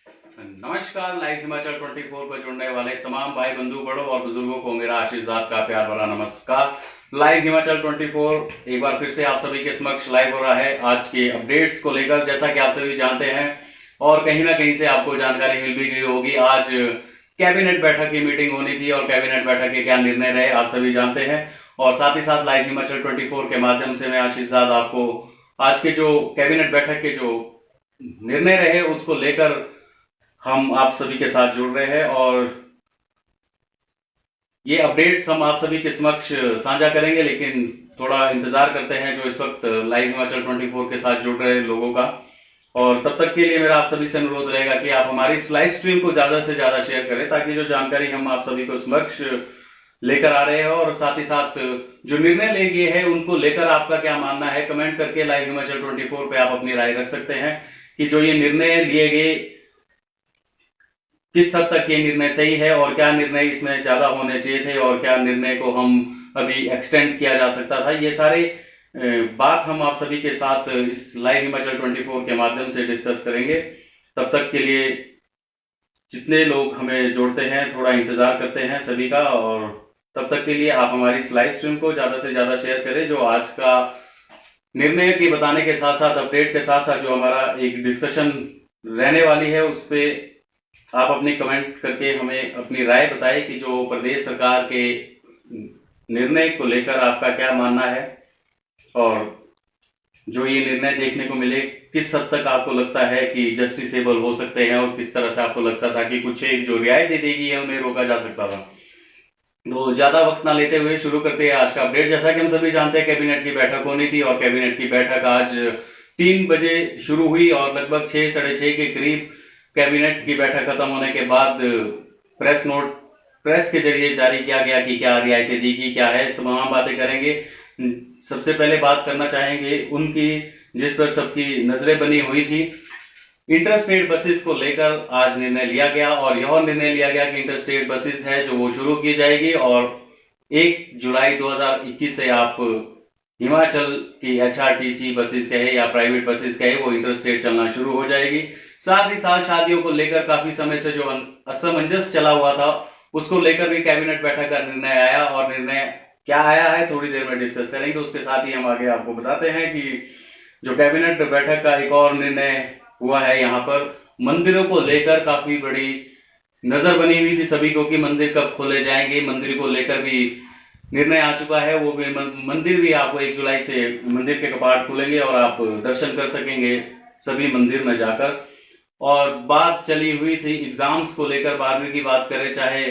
नमस्कार। लाइव हिमाचल 24 पर जुड़ने वाले तमाम भाई बंधु बड़ों और बुजुर्गों को मेरा आशीर्वाद का प्यार भरा नमस्कार। लाइव हिमाचल 24 एक बार फिर से आप सभी के समक्ष लाइव हो रहा है आज के अपडेट्स को लेकर। जैसा कि आप सभी जानते हैं और कहीं ना कहीं से आपको जानकारी मिल भी गई होगी, आज कैबिनेट बैठक की मीटिंग होनी थी और कैबिनेट बैठक के क्या निर्णय रहे आप सभी जानते हैं। और साथ ही साथ लाइव हिमाचल 24 के माध्यम से मैं आशीर्वाद आपको आज के जो कैबिनेट बैठक के जो निर्णय रहे उसको लेकर हम आप सभी के साथ जुड़ रहे हैं और ये अपडेट्स हम आप सभी के समक्ष साझा करेंगे। लेकिन थोड़ा इंतजार करते हैं जो इस वक्त लाइव हिमाचल 24 के साथ जुड़ रहे लोगों का। और तब तक के लिए मेरा आप सभी से अनुरोध रहेगा कि आप हमारी इस लाइव स्ट्रीम को ज्यादा से ज्यादा शेयर करें ताकि जो जानकारी हम आप सभी को समक्ष लेकर आ रहे हैं और साथ ही साथ जो निर्णय ले गए हैं उनको लेकर आपका क्या मानना है, कमेंट करके लाइव हिमाचल 24 पे आप अपनी राय रख सकते हैं कि जो ये निर्णय लिए गए किस हद तक ये निर्णय सही है और क्या निर्णय इसमें ज्यादा होने चाहिए थे और क्या निर्णय को हम अभी एक्सटेंड किया जा सकता था। ये सारे बात हम आप सभी के साथ इस लाइव हिमाचल 24 के माध्यम से डिस्कस करेंगे। तब तक के लिए जितने लोग हमें जोड़ते हैं थोड़ा इंतजार करते हैं सभी का, और तब तक के लिए आप हमारी इस लाइव स्ट्रीम को ज्यादा से ज्यादा शेयर करें। जो आज का निर्णय की बताने के साथ साथ अपडेट के साथ साथ जो हमारा एक डिस्कशन रहने वाली है उस पर आप अपनी कमेंट करके हमें अपनी राय बताएं कि जो प्रदेश सरकार के निर्णय को लेकर आपका क्या मानना है और जो ये निर्णय देखने को मिले किस हद तक आपको लगता है कि जस्टिसेबल हो सकते हैं और किस तरह से आपको लगता था कि कुछ एक जो रियायत देगी है उन्हें रोका जा सकता था। तो ज्यादा वक्त ना लेते हुए शुरू करते हैं आज का अपडेट। जैसा कि हम सभी जानते हैं कैबिनेट की बैठक होनी थी और कैबिनेट की बैठक आज 3 बजे शुरू हुई और लगभग 6 साढ़े 6 के करीब कैबिनेट की बैठक खत्म होने के बाद प्रेस के जरिए जारी किया गया कि क्या रियायतें दी गई, क्या है, तमाम बातें करेंगे। सबसे पहले बात करना चाहेंगे उनकी जिस पर सबकी नजरें बनी हुई थी। इंटरस्टेट बसेस को लेकर आज निर्णय लिया गया और यह निर्णय लिया गया कि इंटरस्टेट बसेस है जो वो शुरू की जाएगी और 1 जुलाई 2021 से आप हिमाचल की HRTC बसेस कहे या प्राइवेट बसेस कहे वो इंटरस्टेट चलना शुरू हो जाएगी। साथ ही साथ शादियों को लेकर काफी समय से जो असमंजस चला हुआ था उसको लेकर भी कैबिनेट बैठक का निर्णय आया और निर्णय क्या आया है थोड़ी देर में डिस्कस करेंगे। उसके साथ ही हम आगे आपको बताते हैं कि जो कैबिनेट बैठक का एक और निर्णय हुआ है, यहाँ पर मंदिरों को लेकर काफी बड़ी नजर बनी हुई थी सभी को कि मंदिर कब खोले जाएंगे। मंदिर को लेकर भी निर्णय आ चुका है, वो भी मंदिर भी आपको 1 जुलाई से मंदिर के कपाट खुलेंगे और आप दर्शन कर सकेंगे सभी मंदिर में जाकर। और बात चली हुई थी एग्जाम्स को लेकर, 12वीं की बात करें चाहे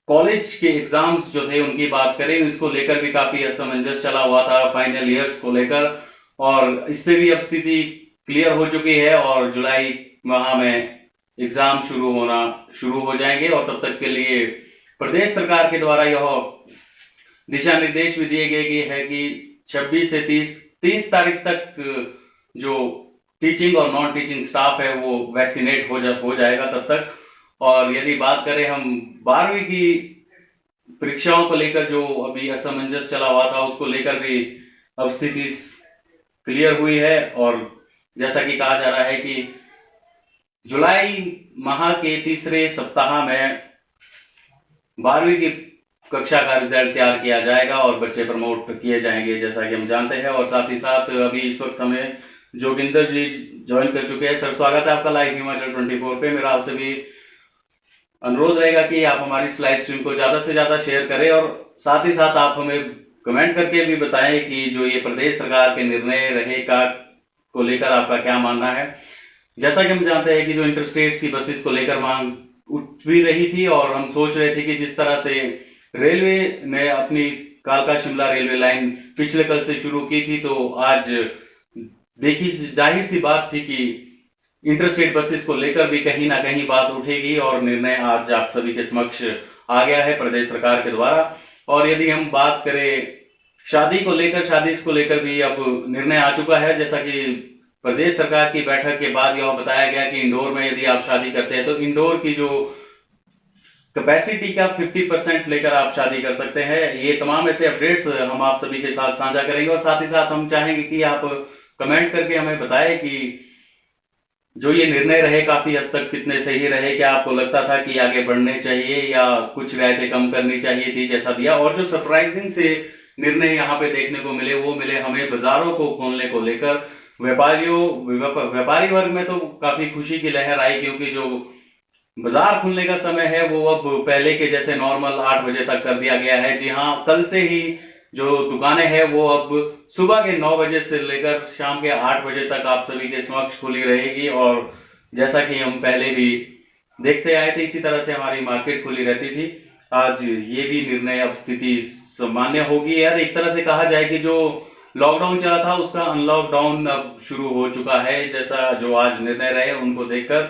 कॉलेज के एग्जाम्स जो थे उनकी बात करें, इसको लेकर भी काफी असमंजस चला हुआ था फाइनल ईयर्स को लेकर और इस पे भी अब स्थिति क्लियर हो चुकी है और जुलाई माह में एग्जाम शुरू हो जाएंगे। और तब तक के लिए प्रदेश सरकार के द्वारा यह दिशा निर्देश भी दिए गए है कि 26 से 30 तारीख तक जो टीचिंग और नॉन टीचिंग स्टाफ है वो वैक्सीनेट हो जाएगा तब तक। और यदि बात करें हम 12वीं की परीक्षाओं को लेकर जो अभी असमंजस चला हुआ था उसको लेकर भी अब स्थिति क्लियर हुई है और जैसा कि कहा जा रहा है कि जुलाई माह के तीसरे सप्ताह में 12वीं की कक्षा का रिजल्ट तैयार किया जाएगा और बच्चे प्रमोट किए जाएंगे जैसा कि हम जानते हैं। और साथ ही साथ अभी इस वक्त हमें जोगिंदर जी ज्वाइन कर चुके हैं। सर स्वागत है आपका लाइव हिमाचल 24 पे। मेरा आपसे भी अनुरोध रहेगा कि आप हमारी इस लाइव स्ट्रीम को ज्यादा से ज्यादा शेयर करें और साथ ही साथ आप हमें कमेंट करके भी बताएं कि जो ये प्रदेश सरकार के निर्णय रहेगा को लेकर आपका क्या मानना है। जैसा कि हम जानते हैं कि जो इंटरस्टेट की बसेस को लेकर मांग उठ भी रही थी और हम सोच रहे थे कि जिस तरह से रेलवे ने अपनी कालका शिमला रेलवे लाइन पिछले कल से शुरू की थी तो आज देखी जाहिर सी बात थी कि इंटरस्टेट बसेस को लेकर भी कहीं ना कहीं बात उठेगी और निर्णय आज आप सभी के समक्ष आ गया है प्रदेश सरकार के द्वारा। और यदि हम बात करें शादी को लेकर भी अब निर्णय आ चुका है। जैसा कि प्रदेश सरकार की बैठक के बाद यह बताया गया कि इंडोर में यदि आप शादी करते हैं तो इंडोर की जो कैपेसिटी का 50% लेकर आप शादी कर सकते हैं। ये तमाम ऐसे अपडेट्स हम आप सभी के साथ साझा करेंगे और साथ ही साथ हम चाहेंगे कि आप कमेंट करके हमें बताएं कि जो ये निर्णय रहे काफी हद तक कितने सही रहे? क्या आपको लगता था कि आगे बढ़ने चाहिए या कुछ रियायतें कम करनी चाहिए थी जैसा दिया? और जो सरप्राइजिंग से निर्णय यहाँ पे देखने को मिले वो मिले हमें बाजारों को खोलने को लेकर। व्यापारी वर्ग में तो काफी खुशी की लहर आई, क्योंकि जो बाजार खुलने का समय है वो अब पहले के जैसे नॉर्मल 8 बजे तक कर दिया गया है। जी हाँ, कल से ही जो दुकानें हैं वो अब सुबह के 9 बजे से लेकर शाम के 8 बजे तक आप सभी के समक्ष खुली रहेगी। और जैसा कि हम पहले भी देखते आए थे इसी तरह से हमारी मार्केट खुली रहती थी। आज ये भी निर्णय, अब स्थिति सामान्य होगी। यार एक तरह से कहा जाए कि जो लॉकडाउन चला था उसका अनलॉकडाउन अब शुरू हो चुका है, जैसा जो आज निर्णय रहे उनको देखकर।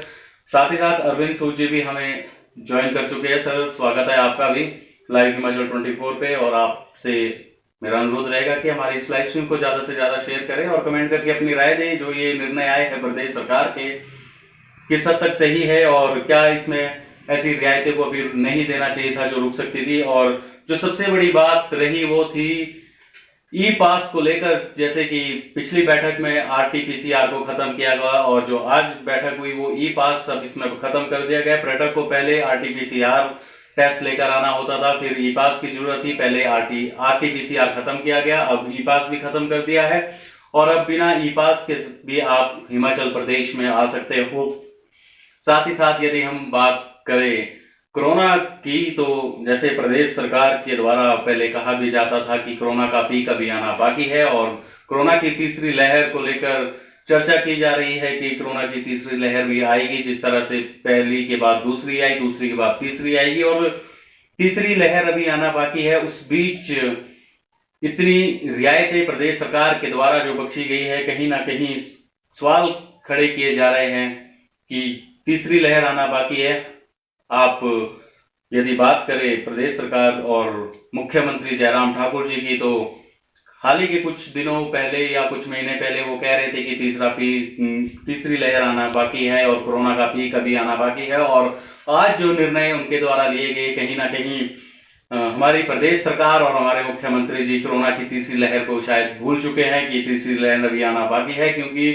साथ ही साथ अरविंद सूद जी भी हमें ज्वाइन कर चुके हैं। सर स्वागत है आपका भी लाइव हिमाचल 24 पे। और आपसे मेरा अनुरोध रहेगा कि हमारी इस लाइव स्ट्रीम को ज्यादा से ज्यादा शेयर करें और कमेंट करके अपनी राय दें। जो ये निर्णय आए हैं प्रदेश सरकार के, किस हद तक सही है और क्या इसमें ऐसी रियायतें को अभी नहीं देना चाहिए था जो रुक सकती थी? और जो सबसे बड़ी बात रही वो थी ई पास को लेकर। जैसे कि पिछली बैठक में आरटीपीसीआर को खत्म किया गया और जो आज बैठक हुई वो ई पास अब इसमें खत्म कर दिया गया। पर्यटक को पहले आरटीपीसीआर टेस्ट लेकर आना होता था, फिर ई पास की जरूरत थी। पहले आरटीपीसीआर खत्म किया गया, अब ई पास भी खत्म कर दिया है और अब बिना ई पास के भी आप हिमाचल प्रदेश में आ सकते हो। साथ ही साथ यदि हम बात करें कोरोना की, तो जैसे प्रदेश सरकार के द्वारा पहले कहा भी जाता था कि कोरोना का पीक अभी आना बाकी है और कोरोना की तीसरी लहर को लेकर चर्चा की जा रही है कि कोरोना की तीसरी लहर भी आएगी। जिस तरह से पहली के बाद दूसरी आई, दूसरी के बाद तीसरी आएगी और तीसरी लहर अभी आना बाकी है। उस बीच इतनी रियायतें प्रदेश सरकार के द्वारा जो बख्शी गई है, कहीं ना कहीं सवाल खड़े किए जा रहे हैं कि तीसरी लहर आना बाकी है। आप यदि बात करें प्रदेश सरकार और मुख्यमंत्री जयराम ठाकुर जी की, तो हाल ही के कुछ दिनों पहले या कुछ महीने पहले वो कह रहे थे कि तीसरी लहर आना बाकी है और कोरोना का पीक अभी आना बाकी है। और आज जो निर्णय उनके द्वारा लिए गए, कहीं ना कहीं हमारी प्रदेश सरकार और हमारे मुख्यमंत्री जी कोरोना की तीसरी लहर को शायद भूल चुके हैं कि तीसरी लहर अभी आना बाकी है। क्योंकि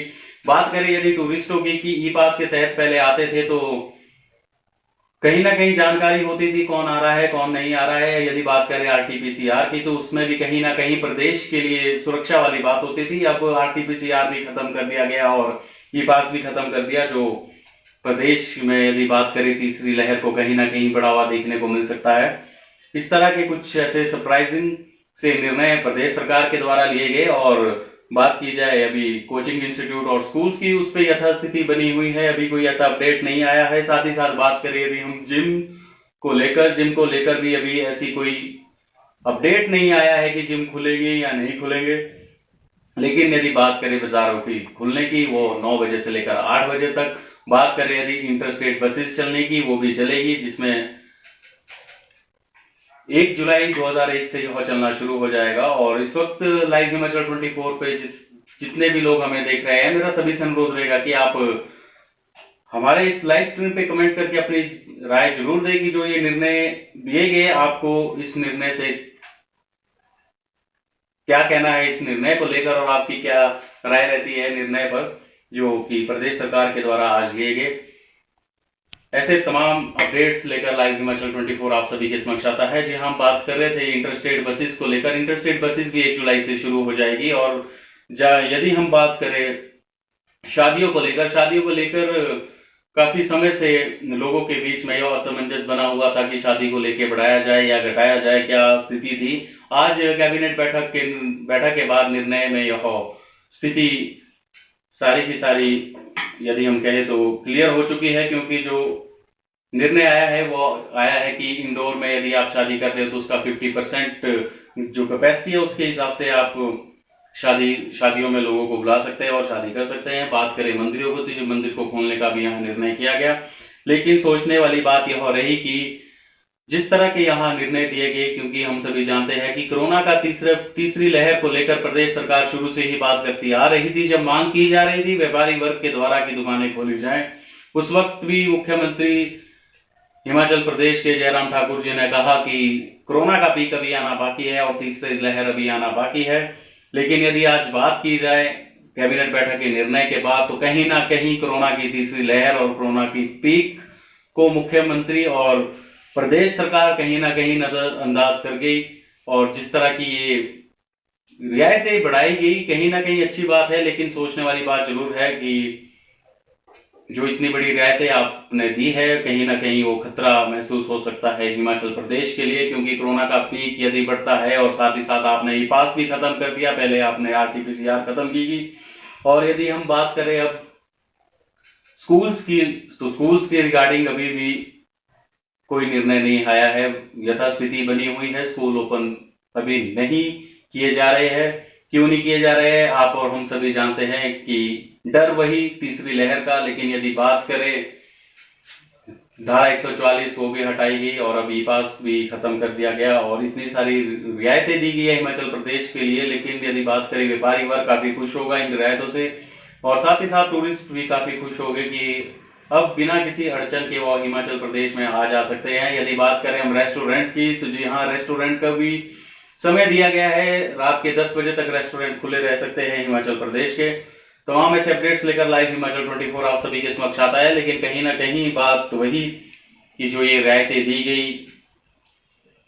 बात करें यदि टूरिस्टों की कि ई पास के तहत पहले आते थे तो कहीं ना कहीं जानकारी होती थी कौन आ रहा है कौन नहीं आ रहा है। यदि बात करें आरटीपीसीआर की, तो उसमें भी कहीं ना कहीं प्रदेश के लिए सुरक्षा वाली बात होती थी। अब आरटीपीसीआर भी खत्म कर दिया गया और ई पास भी खत्म कर दिया, जो प्रदेश में यदि बात करें तीसरी लहर को कहीं ना कहीं बढ़ावा देखने को मिल सकता है। इस तरह के कुछ ऐसे सरप्राइजिंग से निर्णय प्रदेश सरकार के द्वारा लिए गए। और बात की जाए अभी कोचिंग इंस्टीट्यूट और स्कूल्स की, उस पर यथास्थिति बनी हुई है, अभी कोई ऐसा अपडेट नहीं आया है। साथ ही साथ बात करें यदि हम जिम को लेकर भी अभी ऐसी कोई अपडेट नहीं आया है कि जिम खुलेंगे या नहीं खुलेंगे। लेकिन यदि बात करें बाजारों की खुलने की, वो 9 बजे से लेकर 8 बजे तक। बात करें यदि इंटरस्टेट बसेस चलने की, वो भी चलेगी, जिसमें 1 जुलाई 2001 से यह चलना शुरू हो जाएगा। और इस वक्त लाइव हिमाचल 24 पे जितने भी लोग हमें देख रहे हैं, मेरा सभी से अनुरोध रहेगा कि आप हमारे इस लाइव स्ट्रीम पे कमेंट करके अपनी राय जरूर दें कि जो ये निर्णय दिए गए, आपको इस निर्णय से क्या कहना है, इस निर्णय को लेकर, और आपकी क्या राय रहती है निर्णय पर जो कि प्रदेश सरकार के द्वारा आज लिए गए। ऐसे तमाम अपडेट्स लेकर लाइव हिमाचल 24 आप सभी के समक्ष आता है। जी हम बात कर रहे थे इंटरस्टेट बसेस को लेकर। इंटरस्टेट बसेस भी 1 जुलाई से शुरू हो जाएगी। और यदि हम बात करें शादियों को लेकर काफी समय से लोगों के बीच में यह असमंजस बना हुआ था कि शादी को लेकर बढ़ाया जाए या घटाया जाए, क्या स्थिति थी। आज कैबिनेट बैठक के बाद निर्णय में यह स्थिति सारी की सारी यदि हम कहें तो क्लियर हो चुकी है। क्योंकि जो निर्णय आया है वो आया है कि इंदौर में यदि आप शादी करते हो तो उसका 50% जो कैपेसिटी है उसके हिसाब से आप शादियों में लोगों को बुला सकते हैं और शादी कर सकते हैं। बात करें मंदिरों को, तो मंदिर को खोलने का भी यहाँ निर्णय किया गया। लेकिन सोचने वाली बात यह रही कि जिस तरह के यहाँ निर्णय दिए गए, क्योंकि हम सभी जानते हैं कि कोरोना का तीसरी लहर को लेकर प्रदेश सरकार शुरू से ही बात करती आ रही थी। जब मांग की जा रही थी व्यापारी वर्ग के द्वारा की दुकानें खोली जाएं, उस वक्त भी मुख्यमंत्री हिमाचल प्रदेश के जयराम ठाकुर जी ने कहा कि कोरोना का पीक अभी आना बाकी है और तीसरी लहर अभी आना बाकी है। लेकिन यदि आज बात की जाए कैबिनेट बैठक के निर्णय के बाद तो कहीं ना कहीं कोरोना की तीसरी लहर और कोरोना की पीक को मुख्यमंत्री और प्रदेश सरकार कहीं ना कहीं नजरअंदाज कर गई। और जिस तरह की ये रियायतें बढ़ाई गई, कहीं ना कहीं अच्छी बात है, लेकिन सोचने वाली बात जरूर है कि जो इतनी बड़ी रियायतें आपने दी है, कहीं ना कहीं वो खतरा महसूस हो सकता है हिमाचल प्रदेश के लिए, क्योंकि कोरोना का पीक यदि बढ़ता है और साथ ही साथ आपने ई पास भी खत्म कर दिया, पहले आपने RT-PCR खत्म की। और यदि हम बात करें अब स्कूल्स की, तो स्कूल्स के रिगार्डिंग अभी भी कोई निर्णय नहीं आया है, यथास्थिति बनी हुई है। स्कूल ओपन अभी नहीं किए जा रहे हैं। क्यों नहीं किए जा रहे हैं, आप और हम सभी जानते हैं कि डर वही तीसरी लहर का। लेकिन यदि बात करें, धारा 144 वो भी हटाई गई और अब ई पास भी खत्म कर दिया गया और इतनी सारी रियायतें दी गई है हिमाचल प्रदेश के लिए। लेकिन यदि बात करें, व्यापारी वर्ग काफी खुश होगा इन रियायतों से और साथ ही साथ टूरिस्ट भी काफी खुश हो गए कि अब बिना किसी अड़चन के वो हिमाचल प्रदेश में आ जा सकते हैं। यदि बात करें हम रेस्टोरेंट की, तो जी हाँ, रेस्टोरेंट का भी समय दिया गया है, रात के 10 बजे तक रेस्टोरेंट खुले रह सकते हैं हिमाचल प्रदेश के। तमाम ऐसे अपडेट्स लेकर लाइव हिमाचल 24 आप सभी के समक्ष आता है। लेकिन कहीं ना कहीं बात वही कि जो ये रियायतें दी गई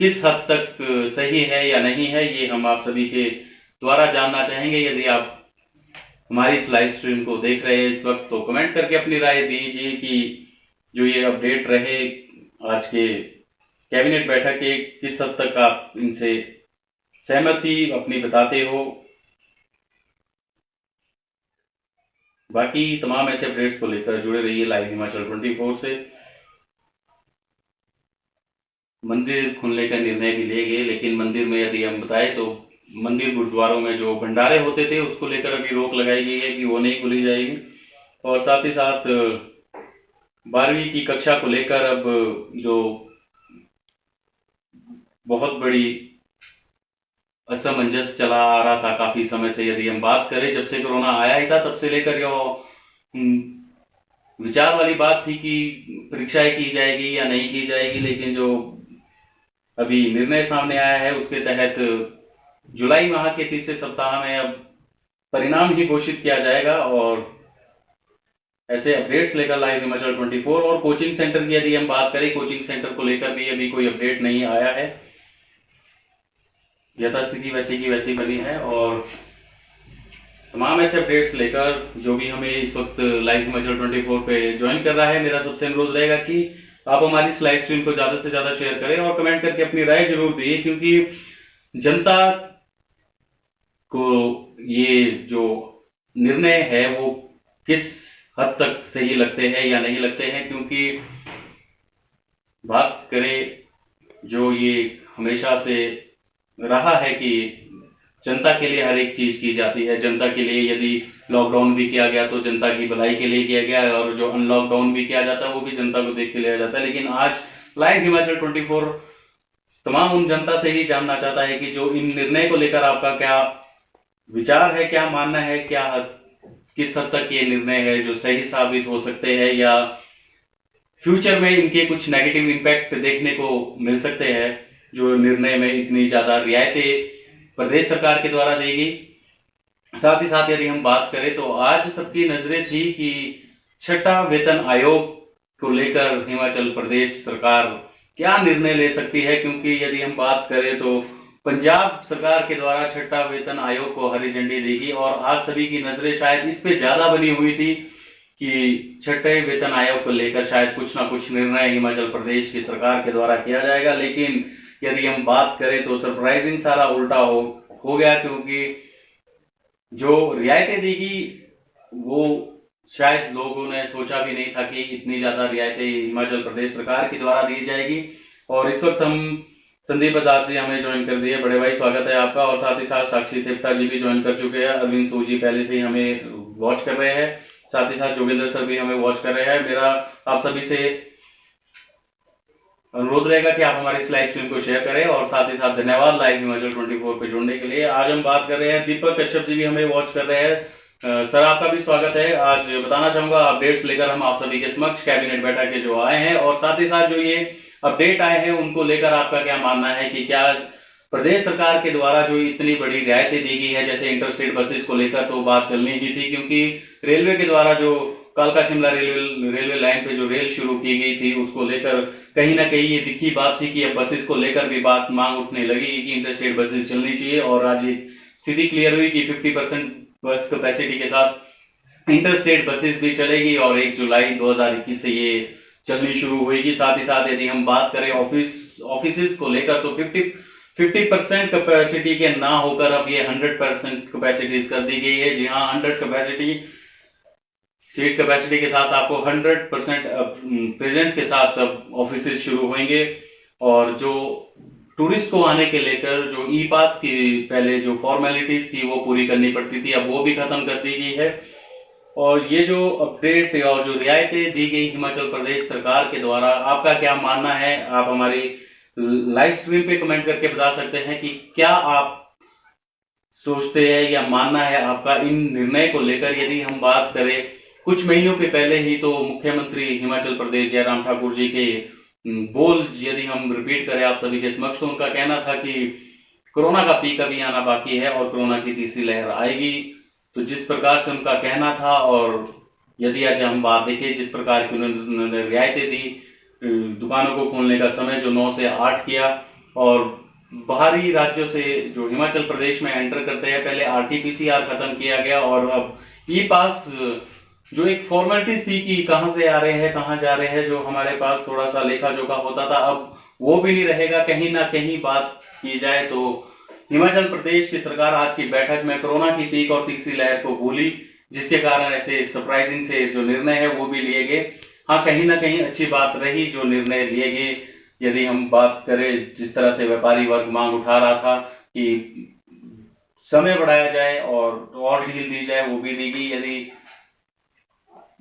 किस हद तक सही है या नहीं है, ये हम आप सभी के द्वारा जानना चाहेंगे। यदि आप हमारी इस लाइव स्ट्रीम को देख रहे हैं इस वक्त, तो कमेंट करके अपनी राय दीजिए कि जो ये अपडेट रहे आज के कैबिनेट बैठक के, किस हद तक आप इनसे सहमति अपनी बताते हो। बाकी तमाम ऐसे अपडेट्स को लेकर जुड़े रहिए लाइव हिमाचल 24 से। मंदिर खुलने का निर्णय भी ले गए, लेकिन मंदिर में यदि हम बताएं तो मंदिर गुरुद्वारों में जो भंडारे होते थे उसको लेकर अभी रोक लगाई गई है कि वो नहीं खुली जाएगी। और साथ ही साथ 12वीं की कक्षा को लेकर अब जो बहुत बड़ी असमंजस चला आ रहा था काफी समय से, यदि हम बात करें जब से कोरोना आया ही था तब से लेकर विचार वाली बात थी कि परीक्षाएं की जाएगी या नहीं की जाएगी। लेकिन जो अभी निर्णय सामने आया है उसके तहत जुलाई माह के तीसरे सप्ताह में अब परिणाम ही घोषित किया जाएगा। और ऐसे अपडेट्स लेकर लाइव हिमाचल 24। और कोचिंग सेंटर की यदि हम बात करें, कोचिंग सेंटर को लेकर भी अभी कोई अपडेट नहीं आया है, यथास्थिति वैसी की वैसी बनी है। और तमाम ऐसे अपडेट्स लेकर जो भी हमें इस वक्त लाइव हिमाचल 24 पे ज्वाइन कर रहा है, मेरा सबसे अनुरोध रहेगा कि आप हमारी इस लाइव स्ट्रीम को ज्यादा से ज्यादा शेयर करें और कमेंट करके अपनी राय जरूर दिए, क्योंकि जनता को ये जो निर्णय है वो किस हद तक सही लगते हैं या नहीं लगते हैं। क्योंकि बात करें, जो ये हमेशा से रहा है कि जनता के लिए हर एक चीज की जाती है। जनता के लिए यदि लॉकडाउन भी किया गया तो जनता की भलाई के लिए किया गया, और जो अनलॉकडाउन भी किया जाता है वो भी जनता को देख के लिया जाता है। लेकिन आज लाइव हिमाचल 24 तमाम उन जनता से ही जानना चाहता है कि जो इन निर्णय को लेकर आपका क्या विचार है, क्या मानना है, किस हद तक ये निर्णय है जो सही साबित हो सकते हैं या फ्यूचर में इनके कुछ नेगेटिव इंपैक्ट देखने को मिल सकते हैं। जो निर्णय में इतनी ज्यादा रियायतें प्रदेश सरकार के द्वारा देगी। साथ ही साथ यदि हम बात करें तो आज सबकी नजरें थी कि छठा वेतन आयोग को लेकर हिमाचल प्रदेश सरकार क्या निर्णय ले सकती है। क्योंकि यदि हम बात करें तो पंजाब सरकार के द्वारा छठा वेतन आयोग को हरी झंडी देगी, और आज सभी की नजरें शायद इस पे ज्यादा बनी हुई थी कि छठे वेतन आयोग को लेकर शायद कुछ ना कुछ निर्णय हिमाचल प्रदेश की सरकार के द्वारा किया जाएगा। लेकिन यदि हम बात करें तो सरप्राइजिंग सारा उल्टा हो गया, क्योंकि जो रियायतें देगी वो शायद लोगों ने सोचा भी नहीं था कि इतनी ज्यादा रियायतें हिमाचल प्रदेश सरकार के द्वारा दी जाएगी। और इस वक्त हम संदीप आजाद जी हमें ज्वाइन कर दिए, बड़े भाई स्वागत है आपका। और साथ ही साथ साक्षी त्रिपटा जी भी ज्वाइन कर चुके हैं, अरविंद सू जी पहले से ही हमें वॉच कर रहे हैं, साथ ही साथ जोगेंद्र सर भी हमें वॉच कर रहे हैं। मेरा आप सभी से अनुरोध रहेगा कि आप हमारी इस लाइव स्ट्रीम को शेयर करें, और साथ ही साथ धन्यवाद लाइव हिमाचल 24 पे जुड़ने के लिए। आज हम बात कर रहे हैं, दीपक कश्यप जी भी हमें वॉच कर रहे हैं, सर आपका भी स्वागत है। आज बताना चाहूंगा अपडेट्स लेकर हम आप सभी के समक्ष कैबिनेट बैठक के जो आए हैं, और साथ ही साथ जो ये अपडेट आए हैं उनको लेकर आपका क्या मानना है कि क्या प्रदेश सरकार के द्वारा जो इतनी बड़ी रियायतें दी गई है, जैसे इंटरस्टेट बसेस को लेकर तो बात चलनी ही थी, क्योंकि रेलवे के द्वारा जो कालका शिमला रेलवे लाइन पे जो रेल शुरू की गई थी उसको लेकर कहीं ना कहीं ये दिखी बात थी कि अब बसेस को लेकर भी बात मांग उठने लगी कि इंटरस्टेट बसेस चलनी चाहिए। और आज एक स्थिति क्लियर हुई कि 50% बस कैपेसिटी के साथ इंटरस्टेट बसेस भी चलेगी और 1 जुलाई 2021 से ये चलनी शुरू होगी। साथ ही साथ यदि हम बात करें ऑफिस को लेकर तो 50% कैपेसिटी के ना होकर अब ये 100% कैपेसिटीज कर दी गई है। जी हाँ, 100 सीट कैपेसिटी के साथ आपको 100% प्रेजेंस के साथ अब ऑफिस शुरू होंगे। और जो टूरिस्ट को आने के लेकर जो ई पास की पहले जो फॉर्मेलिटीज थी वो पूरी करनी पड़ती थी, अब वो भी खत्म कर दी गई है। और ये जो अपडेट और जो रियायतें दी गई हिमाचल प्रदेश सरकार के द्वारा, आपका क्या मानना है? आप हमारी लाइव स्ट्रीम पे कमेंट करके बता सकते हैं कि क्या आप सोचते हैं या मानना है आपका इन निर्णय को लेकर। यदि हम बात करें कुछ महीनों के पहले ही तो मुख्यमंत्री हिमाचल प्रदेश जयराम ठाकुर जी के बोल यदि हम रिपीट करें आप सभी के समक्ष, तो उनका कहना था कि कोरोना का पीक अभी आना बाकी है और कोरोना की तीसरी लहर आएगी। तो जिस प्रकार से उनका कहना था और यदि आज हम बात देखें जिस प्रकार की उन्होंने रियायतें दी, दुकानों को खोलने का समय जो 9 से 8 किया और बाहरी राज्यों से जो हिमाचल प्रदेश में एंटर करते हैं पहले RT-PCR खत्म किया गया और अब ई पास जो एक फॉर्मेलिटीज थी कि कहां से आ रहे हैं कहां जा रहे हैं, जो हमारे पास थोड़ा सा लेखा जोखा होता था, अब वो भी नहीं रहेगा। कहीं ना कहीं बात की जाए तो हिमाचल प्रदेश की सरकार आज की बैठक में कोरोना की पीक और तीसरी लहर को भूली, जिसके कारण ऐसे सरप्राइजिंग से जो निर्णय है वो भी लिए गए। हाँ, कहीं ना कहीं अच्छी बात रही जो निर्णय लिए गए। यदि हम बात करें जिस तरह से व्यापारी वर्ग मांग उठा रहा था कि समय बढ़ाया जाए और ढील दी जाए, वो भी दी गई। यदि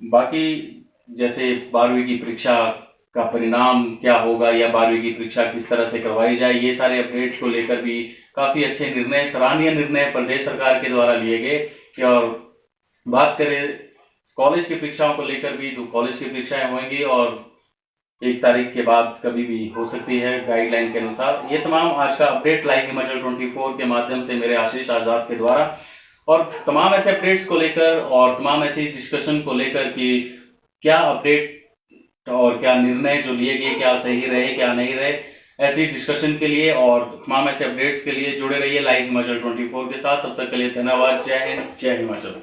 बाकी जैसे 12वीं की परीक्षा का परिणाम क्या होगा या 12वीं की परीक्षा किस तरह से करवाई जाए, ये सारे अपडेट्स को लेकर भी काफी अच्छे निर्णय, सराहनीय निर्णय प्रदेश सरकार के द्वारा लिए गए। और बात करें कॉलेज की परीक्षाओं को लेकर भी, तो कॉलेज की परीक्षाएं होंगी और 1 तारीख के बाद कभी भी हो सकती है गाइडलाइन के अनुसार। ये तमाम आज का अपडेट लाइव हिमाचल 24 के माध्यम से मेरे आशीष आजाद के द्वारा, और तमाम ऐसे अपडेट्स को लेकर और तमाम ऐसी डिस्कशन को लेकर कि क्या अपडेट और क्या निर्णय जो लिए गए क्या सही रहे क्या नहीं रहे, ऐसी डिस्कशन के लिए और तमाम ऐसे अपडेट्स के लिए जुड़े रहिए लाइव हिमाचल 24 के साथ। तब तक के लिए धन्यवाद। जय हिंद, जय हिमाचल।